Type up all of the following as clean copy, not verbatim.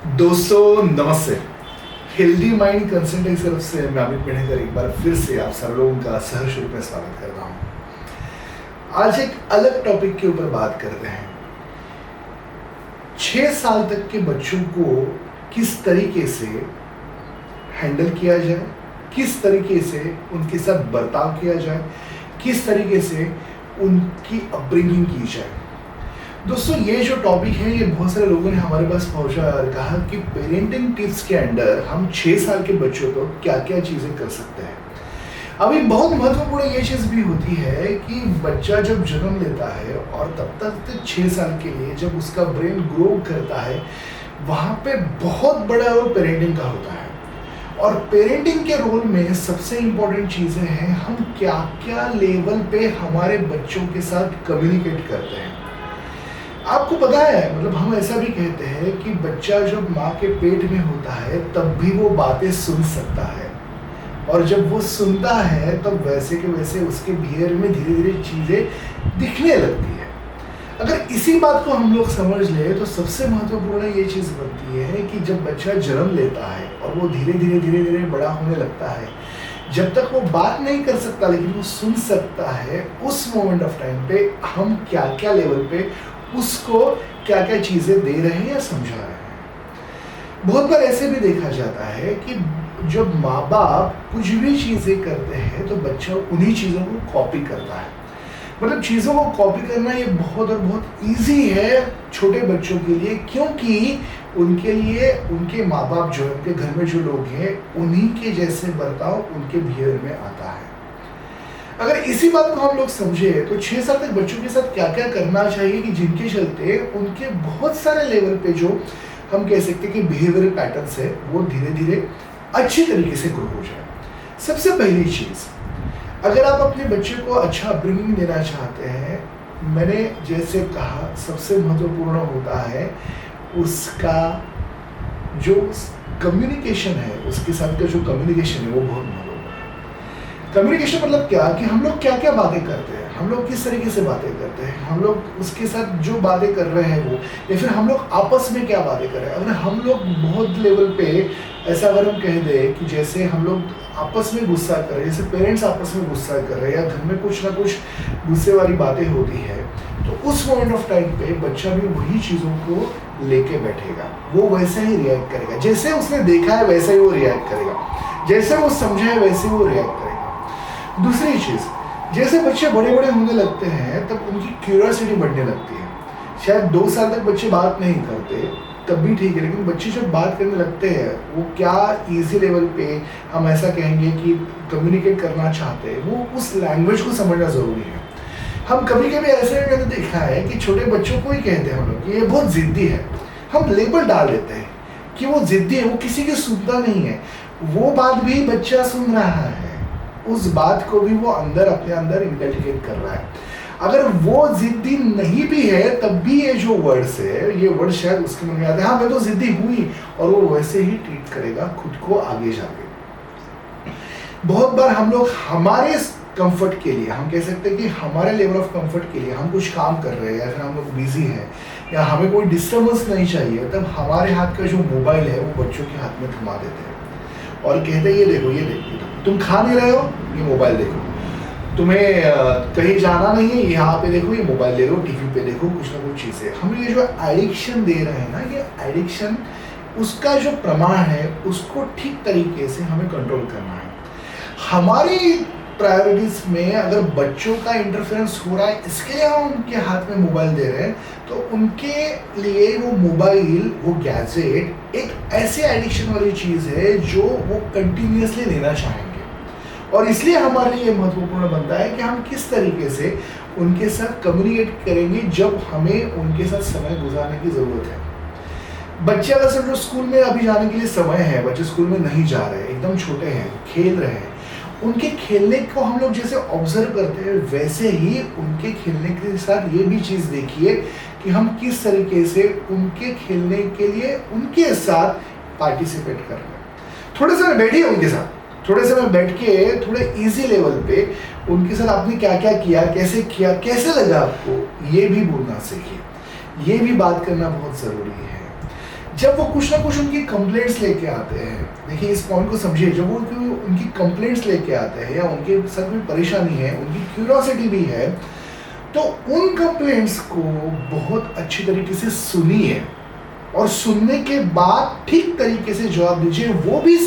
दोस्तों नमस्ते। Healthy mind consultant की तरफ से मैं अमित पेड़ेकर एक बार फिर से आप सब लोगों का सहर्ष रूप में स्वागत कर रहा हूँ। आज एक अलग टॉपिक के ऊपर बात कर रहे हैं। 6 साल तक के बच्चों को किस तरीके से हैंडल किया जाए, किस तरीके से उनके साथ बर्ताव किया जाए, किस तरीके से उनकी अपब्रिंगिंग की जाए। दोस्तों ये जो टॉपिक है ये बहुत सारे लोगों ने हमारे पास पहुंचा और कहा कि पेरेंटिंग टिप्स के अंडर हम 6 साल के बच्चों को क्या क्या चीज़ें कर सकते हैं। अभी बहुत महत्वपूर्ण ये चीज़ भी होती है कि बच्चा जब जन्म लेता है और तब तक 6 साल के लिए जब उसका ब्रेन ग्रो करता है वहाँ पे बहुत बड़ा रोल पेरेंटिंग का होता है। और पेरेंटिंग के रोल में सबसे इम्पोर्टेंट चीज़ें हैं हम क्या क्या लेवल पे हमारे बच्चों के साथ कम्युनिकेट करते हैं। आपको पता है मतलब हम ऐसा भी कहते हैं कि बच्चा जब माँ के पेट में होता है तब भी वो बातें सुन सकता है और जब वो सुनता है तब वैसे के वैसे उसके बिहेवियर में धीरे धीरे चीज़ें दिखने लगती है। अगर इसी बात को हम लोग समझ ले तो सबसे महत्वपूर्ण ये चीज़ बनती है कि जब बच्चा जन्म लेता है और वो धीरे धीरे बड़ा होने लगता है, जब तक वो बात नहीं कर सकता लेकिन वो सुन सकता है, उस मोमेंट ऑफ टाइम पे हम क्या क्या लेवल पे उसको क्या क्या चीज़ें दे रहे हैं या समझा रहे हैं। बहुत बार ऐसे भी देखा जाता है कि जब माँ बाप कुछ भी चीज़ें करते हैं तो बच्चा उन्हीं चीज़ों को कॉपी करता है। मतलब चीज़ों को कॉपी करना ये बहुत ईजी है छोटे बच्चों के लिए, क्योंकि उनके लिए उनके माँ बाप जो है, उनके घर में जो लोग हैं उन्हीं के जैसे बर्ताव उनके बिहेवियर में आता है। अगर इसी बात को हम लोग समझे तो 6 साल तक बच्चों के साथ क्या क्या करना चाहिए कि जिनके चलते उनके बहुत सारे लेवल पे जो हम कह सकते हैं कि बिहेवियर पैटर्न्स है वो धीरे धीरे अच्छी तरीके से ग्रो हो जाए। सबसे पहली चीज़, अगर आप अपने बच्चे को अच्छा अपब्रिंगिंग देना चाहते हैं, मैंने जैसे कहा सबसे महत्वपूर्ण होता है उसका जो कम्युनिकेशन है, उसके साथ का जो कम्युनिकेशन है वो बहुत महत्वपूर्ण है। कम्युनिकेशन मतलब क्या कि हम लोग क्या क्या बातें करते हैं, हम लोग किस तरीके से बातें करते हैं, हम लोग उसके साथ जो बातें कर रहे हैं वो, या फिर हम लोग आपस में क्या बातें कर रहे हैं। अगर हम लोग बहुत लेवल पे ऐसा अगर हम कह दें कि जैसे हम लोग आपस में गुस्सा कर रहे हैं, जैसे पेरेंट्स आपस में गुस्सा कर रहे हैं या घर में कुछ ना कुछ गुस्से वाली बातें होती है, तो उस मोमेंट ऑफ टाइम पे बच्चा भी वही चीज़ों को लेके बैठेगा, वो वैसे ही रिएक्ट करेगा, जैसे उसने देखा है वैसे ही वो रिएक्ट करेगा, जैसे वो समझा है वैसे ही वो रिएक्ट करेगा। दूसरी चीज़, जैसे बच्चे बड़े बड़े होने लगते हैं तब उनकी क्यूरियोसिटी बढ़ने लगती है। शायद 2 साल तक बच्चे बात नहीं करते तब भी ठीक है, लेकिन बच्चे जब बात करने लगते हैं वो क्या इजी लेवल पे हम ऐसा कहेंगे कि कम्युनिकेट करना चाहते हैं, वो उस लैंग्वेज को समझना ज़रूरी है। हम कभी कभी ऐसे मैंने देखा है कि छोटे बच्चों को ही कहते हैं हम लोग कि ये बहुत ज़िद्दी है, हम लेबल डाल देते हैं कि वो ज़िद्दी है, वो किसी की सुनता नहीं है। वो बात भी बच्चा सुन रहा है, उस बात को भी वो अंदर अपने अंदर इंटेलिजेंट कर रहा है। अगर वो जिद्दी नहीं भी है तब भी ये जो वर्ड्स है, ये वर्ड शायद उसके मन में आते हैं, हाँ मैं तो जिद्दी हुई, और वो वैसे ही ट्रीट करेगा खुद को आगे जाके। बहुत बार हम लोग हमारे कंफर्ट के लिए, हम कह सकते हैं कि हमारे लेवल ऑफ कंफर्ट के लिए हम कुछ काम कर रहे हैं या फिर हम लोग बिजी हैं या हमें कोई डिस्टर्बेंस नहीं चाहिए, तब हमारे हाथ का जो मोबाइल है वो बच्चों के हाथ में थमा देते हैं और कहते हैं ये देखो ये देखो, तुम खा नहीं रहे हो ये मोबाइल देखो, तुम्हें कहीं जाना नहीं है यहाँ पे देखो ये मोबाइल ले लो, टीवी पे देखो, कुछ ना कुछ चीज़ें। हम ये जो एडिक्शन दे रहे हैं ना, ये एडिक्शन उसका जो प्रमाण है उसको ठीक तरीके से हमें कंट्रोल करना है। हमारी प्रायोरिटीज में अगर बच्चों का इंटरफेरेंस हो रहा है इसके लिए हम उनके हाथ में मोबाइल दे रहे हैं, तो उनके लिए वो मोबाइल, वो गैजेट एक ऐसी एडिक्शन वाली चीज़ है जो वो कंटिन्यूसली लेना चाहेंगे। और इसलिए हमारे लिए महत्वपूर्ण बनता है कि हम किस तरीके से उनके साथ कम्युनिकेट करेंगे जब हमें उनके साथ समय गुजारने की ज़रूरत है। बच्चे अगर समझो स्कूल में अभी जाने के लिए समय है, बच्चे स्कूल में नहीं जा रहे, एकदम छोटे हैं, खेल रहे हैं, उनके खेलने को हम लोग जैसे ऑब्जर्व करते हैं वैसे ही उनके खेलने के साथ ये भी चीज़ देखिए कि हम किस तरीके से उनके खेलने के लिए उनके साथ पार्टिसिपेट कर रहे हैं। थोड़े समय बैठिए उनके साथ, थोड़े समय बैठ के थोड़े इजी लेवल पे उनके साथ आपने क्या क्या किया, कैसे लगा आपको, ये भी बोलना सीखिए, ये भी बात करना बहुत ज़रूरी है। जब वो कुछ ना कुछ उनकी कंप्लेंट्स लेके आते हैं, देखिए इस पॉइंट को समझिए, जब वो उनकी कंप्लेंट्स लेके आते हैं या उनके साथ कोई परेशानी है, उनकी क्यूरियोसिटी भी है, तो उन कंप्लेंट्स को बहुत अच्छी तरीके से सुनिए और सुनने के बाद ठीक तरीके से जवाब दीजिए। वो भी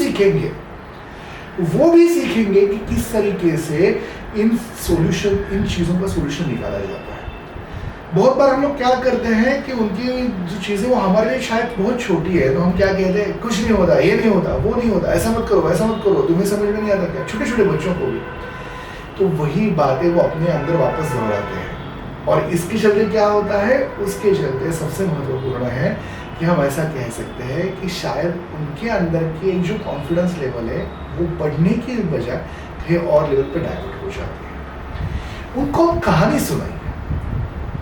सीखेंगे कि किस तरीके से इन चीज़ों का सोल्यूशन निकाला जाता है। बहुत बार हम लोग क्या करते हैं कि उनकी जो चीज़ें वो हमारे लिए शायद बहुत छोटी है, तो हम क्या कहते हैं, कुछ नहीं होता, ये नहीं होता, वो नहीं होता, ऐसा मत करो, वैसा मत करो, तुम्हें समझ में नहीं आता क्या, छोटे छोटे बच्चों को भी। तो वही बातें वो अपने अंदर वापस दोहराते हैं, और इसके चलते क्या होता है, उसके चलते सबसे महत्वपूर्ण है कि हम ऐसा कह सकते हैं कि शायद उनके अंदर की एक जो कॉन्फिडेंस लेवल है वो बढ़ने की बजाय कहीं और लेवल पे डाइवर्ट हो जाती है। उनको हम कहानी सुनाइए,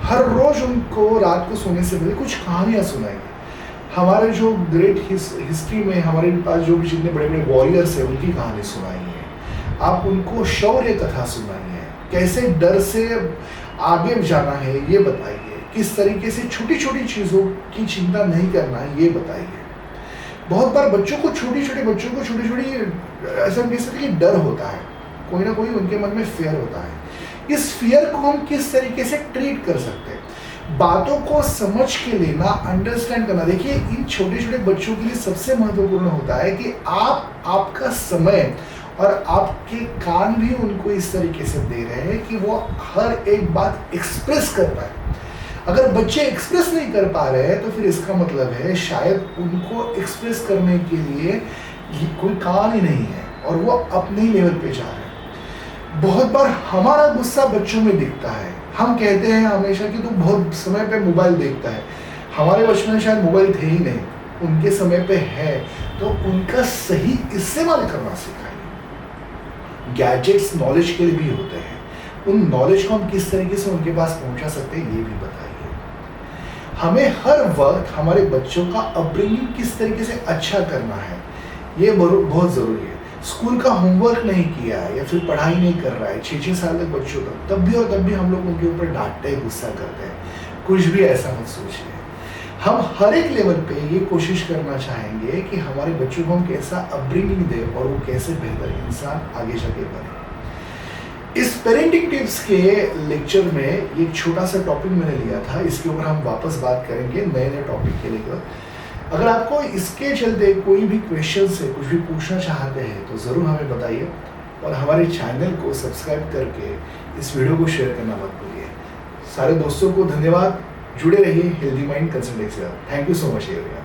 हर रोज उनको रात को सोने से पहले कुछ कहानियाँ सुनाइए। हमारे जो ग्रेट हिस्ट्री में हमारे पास जो भी जितने बड़े बड़े वॉरियर्स हैं उनकी कहानी सुनाइए। आप उनको शौर्य कथा सुनाइए, कैसे डर से आगे जाना है ये बताइए, किस तरीके से छोटी छोटी चीज़ों की चिंता नहीं करना है ये बताइए। बहुत बार छोटे छोटी ऐसा कह सकते कि डर होता है, कोई ना कोई उनके मन में फियर होता है। इस फियर को हम किस तरीके से ट्रीट कर सकते हैं, बातों को समझ के लेना, अंडरस्टैंड करना। देखिए इन छोटे छोटे बच्चों के लिए सबसे महत्वपूर्ण होता है कि आपका समय और आपके कान भी उनको इस तरीके से दे रहे हैं कि वो हर एक बात एक्सप्रेस कर पाए। अगर बच्चे एक्सप्रेस नहीं कर पा रहे हैं तो फिर इसका मतलब है शायद उनको एक्सप्रेस करने के लिए कोई कान ही नहीं है और वो अपने ही लेवल पे जा रहे हैं। बहुत बार हमारा गुस्सा बच्चों में दिखता है, हम कहते हैं हमेशा कि तू बहुत समय पे मोबाइल देखता है। हमारे बचपन में शायद मोबाइल थे ही नहीं, उनके समय पे है, तो उनका सही इस्तेमाल करना सिखाइए। गैजेट्स नॉलेज के लिए भी होते हैं, उन नॉलेज को हम किस तरीके से उनके पास पहुंचा सकते हैं ये भी बताइए। हमें हर वक्त हमारे बच्चों का अपब्रिंगिंग किस तरीके से अच्छा करना है ये बहुत ज़रूरी है। स्कूल का होमवर्क नहीं किया है या फिर पढ़ाई नहीं कर रहा है 6-6 साल तक बच्चों तक, तब भी हम लोग उनके ऊपर डांटते हैं, गुस्सा करते हैं। कुछ भी ऐसा मत सोचिए। हम हर एक लेवल पे ये कोशिश करना चाहेंगे कि हमारे बच्चों को हम कैसा अपब्रिंगिंग दें और वो कैसे बेहतर इंसान आगे जाके बने। इस पेरेंटिंग टिप्स के लेक्चर में एक छोटा सा टॉपिक मैंने लिया था, इसके ऊपर हम वापस बात करेंगे नए टॉपिक के लेकर। अगर आपको इसके चलते कोई भी क्वेश्चन से कुछ भी पूछना चाहते हैं तो ज़रूर हमें बताइए, और हमारे चैनल को सब्सक्राइब करके इस वीडियो को शेयर करना मत भूलिए। सारे दोस्तों को धन्यवाद, जुड़े रहिए healthy mind consultancy. Thank you so much everyone.